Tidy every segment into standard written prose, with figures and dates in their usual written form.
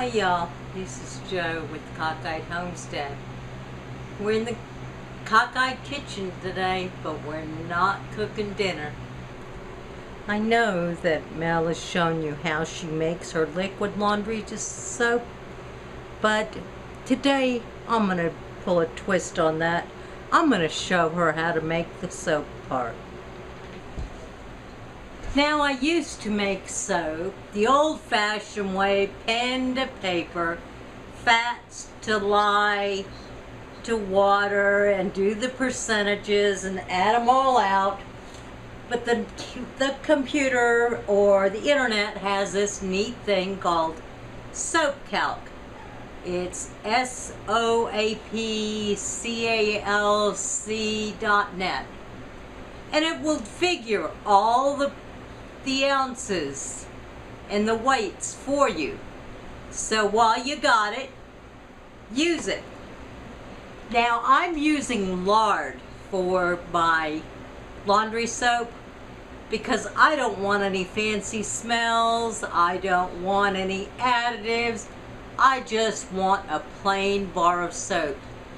Hi y'all, this is Joe with the Cockeyed Homestead. We're in the Cockeyed kitchen today, but we're not cooking dinner. I know that Mel has shown you how she makes her liquid laundry soap, but today I'm going to pull a twist on that. I'm going to show her how to make the soap part. Now, I used to make soap the old-fashioned way, pen to paper, fats to lye to water, and do the percentages and add them all out. But the computer or the internet has this neat thing called Soap Calc. It's SOAPCALC.net. And it will figure all the ounces and the weights for you. So while you got it, use it. Now I'm using lard for my laundry soap because I don't want any fancy smells. I don't want any additives. I just want a plain bar of soap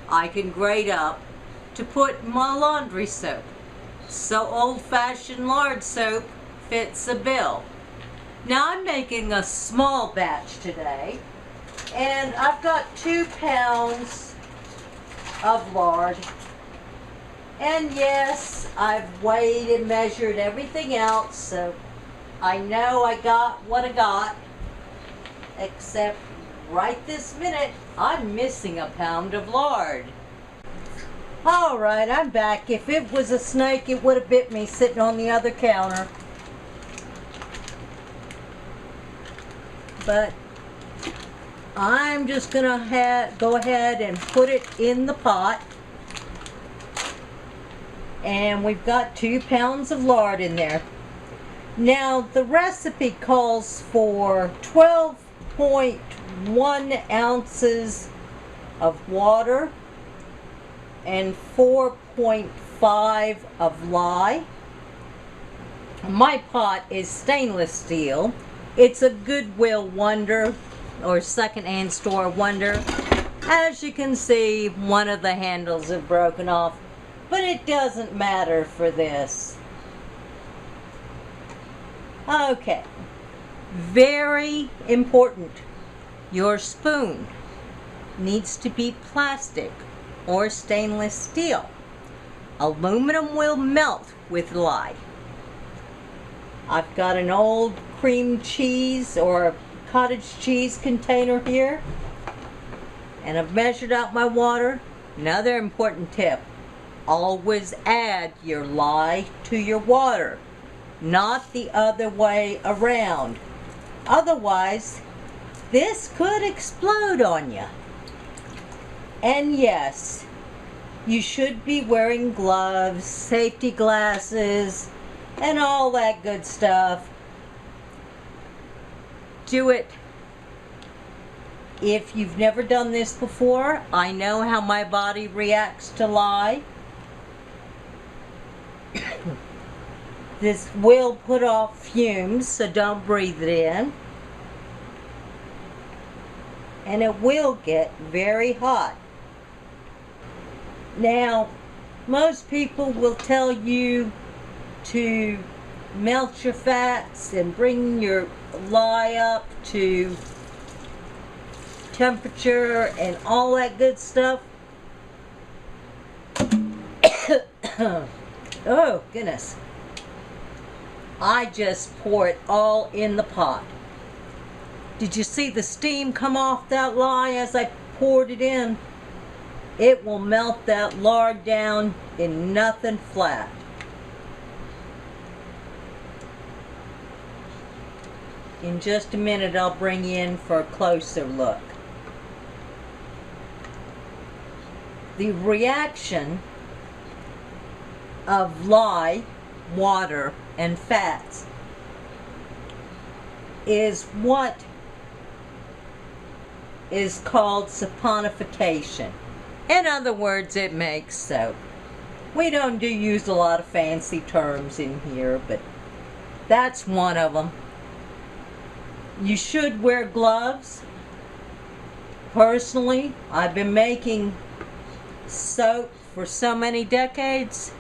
I can grate up to put in my laundry soap. So old-fashioned lard soap fits the bill. Now I'm making a small batch today, and I've got 2 pounds of lard. And yes, I've weighed and measured everything else, so I know I got what I got, except right this minute I'm missing a pound of lard. Alright, I'm back. If it was a snake, it would have bit me sitting on the other counter. But I'm just gonna go ahead and put it in the pot. And we've got 2 pounds of lard in there. Now the recipe calls for 12.1 ounces of water and 4.5 of lye. My pot is stainless steel. It's a Goodwill wonder or secondhand store wonder. As you can see, one of the handles have broken off, but it doesn't matter for this. Okay, very important. Your spoon needs to be plastic or stainless steel. Aluminum will melt with lye. I've got an old cream cheese or cottage cheese container here, and I've measured out my water. Another important tip: always add your lye to your water, not the other way around. Otherwise, this could explode on you. And yes, you should be wearing gloves, safety glasses, and all that good stuff. Do it. If you've never done this before, I know how my body reacts to lye. This will put off fumes, so don't breathe it in. And it will get very hot. Now, most people will tell you to melt your fats and bring your lye up to temperature and all that good stuff. Oh goodness, I just pour it all in the pot. Did you see the steam come off that lye as I poured it in? It will melt that lard down in nothing flat. In just a minute, I'll bring you in for a closer look. The reaction of lye, water, and fats is what is called saponification. In other words, it makes soap. We don't use a lot of fancy terms in here, but that's one of them. You should wear gloves Personally, I've been making soap for so many decades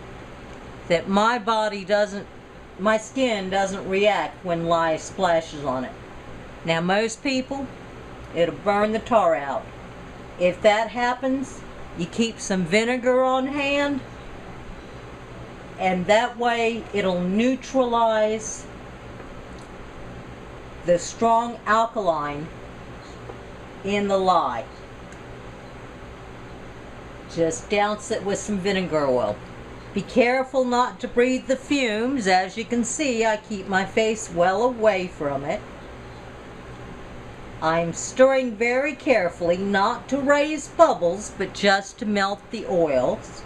that my skin doesn't react when lye splashes on it. Now most people, it'll burn the tar out. If that happens, you keep some vinegar on hand, and that way it'll neutralize the strong alkaline in the lye. Just douse it with some vinegar oil. Be careful not to breathe the fumes. As you can see, I keep my face well away from it. I'm stirring very carefully, not to raise bubbles, but just to melt the oils.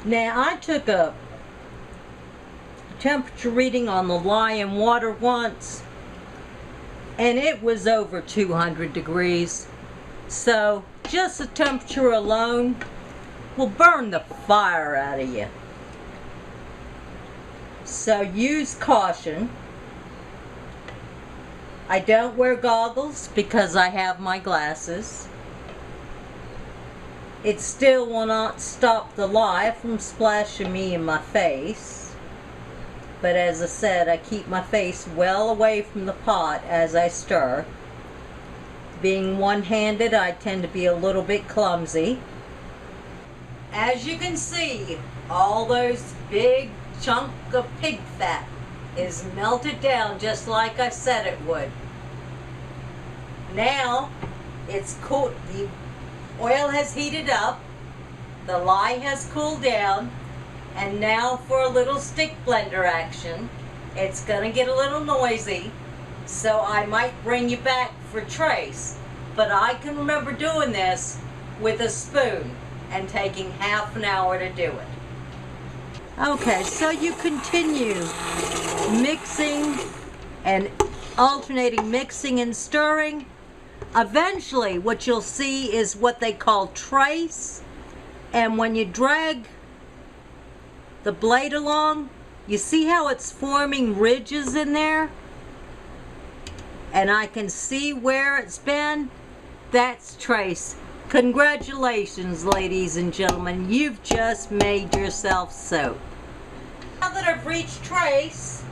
Now, I took a temperature reading on the lye and water once, and it was over 200 degrees. So, just the temperature alone will burn the fire out of you. So, use caution. I don't wear goggles because I have my glasses. It still will not stop the lye from splashing me in my face. But as I said, I keep my face well away from the pot as I stir. Being one-handed, I tend to be a little bit clumsy. As you can see, all those big chunk of pig fat is melted down just like I said it would. Now it's cool. The oil has heated up, the lye has cooled down, and now for a little stick blender action. It's gonna get a little noisy, so I might bring you back for trace, but I can remember doing this with a spoon and taking half an hour to do it. Okay, so you continue mixing and alternating mixing and stirring. Eventually what you'll see is what they call trace, and when you drag the blade along, you see how it's forming ridges in there? And I can see where it's been. That's trace. Congratulations, ladies and gentlemen, you've just made yourself soap. Now that I've reached trace,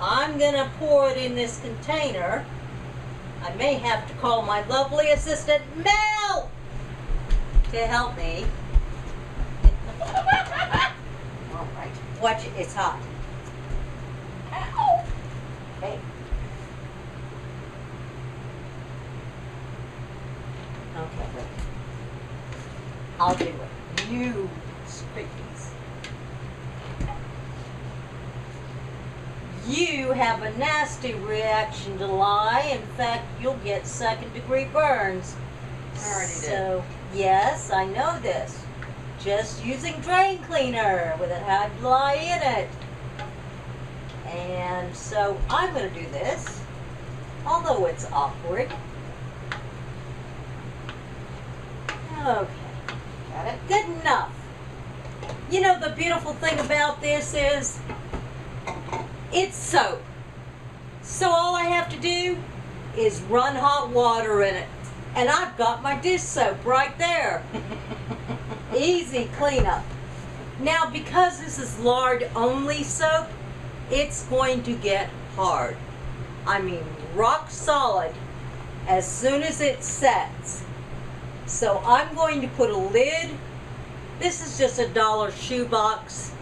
I'm gonna pour it in this container. I may have to call my lovely assistant, Mel, to help me. All right, watch it, it's hot. Ow. Okay. Okay, wait. I'll do it. You squeakies. You have a nasty reaction to lye. In fact, you'll get second-degree burns. I already did. Yes, I know this. Just using drain cleaner with it had lye in it. And so I'm going to do this, although it's awkward. Okay, got it. Good enough. You know, the beautiful thing about this is it's soap. So all I have to do is run hot water in it. And I've got my dish soap right there. Easy cleanup. Now, because this is lard only soap, it's going to get hard. I mean, rock solid as soon as it sets. So I'm going to put a lid. This is just a dollar shoebox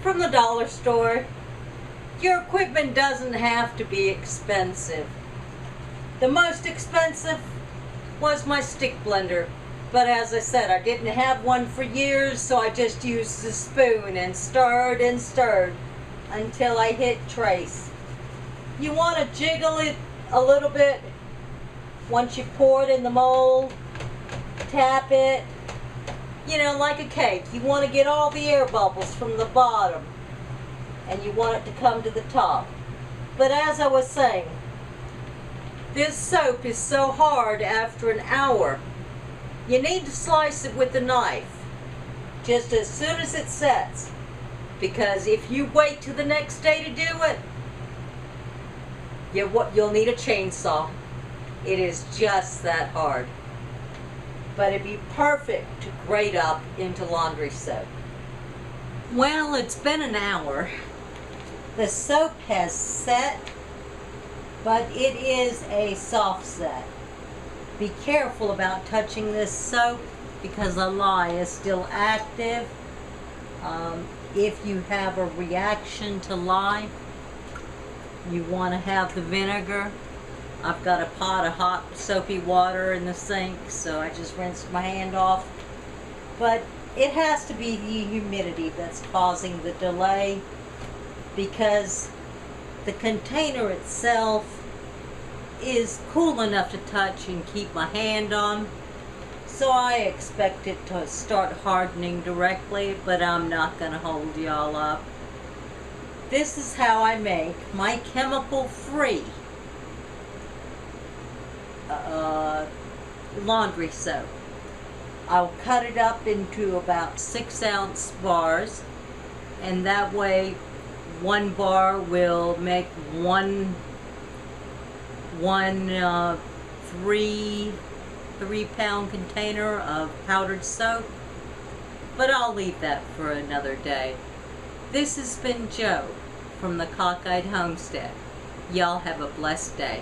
from the dollar store. Your equipment doesn't have to be expensive. The most expensive was my stick blender. But as I said, I didn't have one for years, so I just used the spoon and stirred until I hit trace. You want to jiggle it a little bit once you pour it in the mold. Tap it, you know, like a cake. You want to get all the air bubbles from the bottom, and you want it to come to the top. But as I was saying, this soap is so hard after an hour, you need to slice it with a knife just as soon as it sets, because if you wait till the next day to do it, you'll need a chainsaw. It is just that hard. But it'd be perfect to grate up into laundry soap. Well, it's been an hour. The soap has set, but it is a soft set. Be careful about touching this soap because the lye is still active. If you have a reaction to lye, you want to have the vinegar. I've got a pot of hot soapy water in the sink, so I just rinsed my hand off. But it has to be the humidity that's causing the delay, because the container itself is cool enough to touch and keep my hand on. So I expect it to start hardening directly, but I'm not going to hold y'all up. This is how I make my chemical-free laundry soap. I'll cut it up into about 6-ounce bars, and that way one bar will make one 3-pound container of powdered soap, but I'll leave that for another day. This has been Jo from the Cockeyed Homestead. Y'all have a blessed day.